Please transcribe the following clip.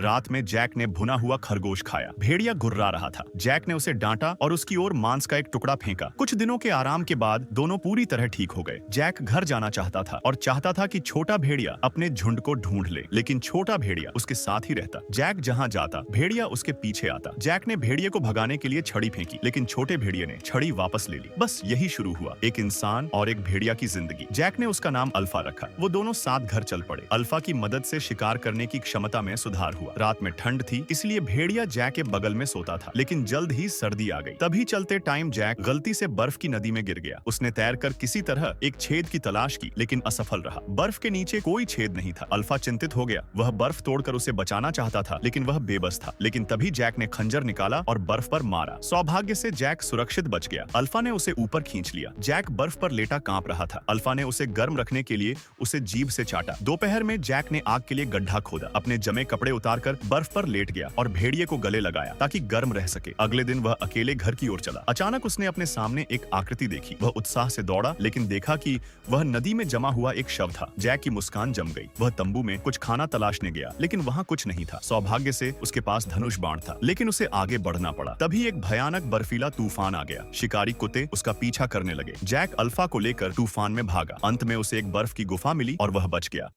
रात में जैक ने भुना हुआ खरगोश खाया। भेड़िया घुर्रा रहा था। जैक ने उसे डांटा और उसकी ओर मांस का एक टुकड़ा फेंका। कुछ दिनों के आराम के बाद दोनों पूरी तरह ठीक हो गए। जैक घर जाना चाहता था और चाहता था कि छोटा भेड़िया अपने झुंड को ढूंढ ले, लेकिन छोटा भेड़िया उसके साथ ही रहता। जैक जहां जाता भेड़िया उसके पीछे आता। जैक ने भेड़िए को भगाने के लिए छड़ी फेंकी, लेकिन छोटे भेड़िए ने छड़ी वापस ले ली। बस यही शुरू हुआ, एक इंसान और एक भेड़िया की जिंदगी। जैक ने उसका नाम अल्फा रखा। वो दोनों साथ घर चल पड़े। अल्फा की मदद से शिकार करने की क्षमता में सुधार हुआ। रात में ठंड थी, इसलिए भेड़िया जैक के बगल में सोता था, लेकिन जल्द ही सर्दी आ गई। तभी चलते टाइम जैक गलती से बर्फ की नदी में गिर गया। उसने तैरकर किसी तरह एक छेद की तलाश की, लेकिन असफल रहा। बर्फ के नीचे कोई छेद नहीं था। अल्फा चिंतित हो गया। वह बर्फ तोड़कर उसे बचाना चाहता था, लेकिन वह बेबस था। लेकिन तभी जैक ने खंजर निकाला और बर्फ पर मारा। सौभाग्य से जैक सुरक्षित बच गया। अल्फा ने उसे ऊपर खींच लिया। जैक बर्फ पर लेटा कांप रहा था। अल्फा ने उसे गर्म रखने के लिए उसे जीभ से चाटा। दोपहर में जैक ने आग के लिए गड्ढा खोदा, अपने जमे कपड़े उतारकर बर्फ पर लेट गया और भेड़िए को गले लगाया ताकि गर्म रह सके। अगले दिन वह अकेले घर की ओर चला। अचानक उसने अपने सामने एक आकृति देखी। वह उत्साह से दौड़ा, लेकिन देखा कि वह नदी में जमा हुआ एक शव था। जैक की मुस्कान जम गई। वह तंबू में कुछ खाना तलाशने गया, लेकिन वहां कुछ नहीं था। सौभाग्य से उसके पास धनुष बाण था, लेकिन उसे आगे बढ़ना पड़ा। तभी एक भयानक बर्फीला तूफान आ गया। शिकारी कुत्ते उसका पीछा करने लगे। जैक अल्फा को लेकर तूफान में भागा। अंत में उसे एक बर्फ की गुफा मिली और वह बच गया।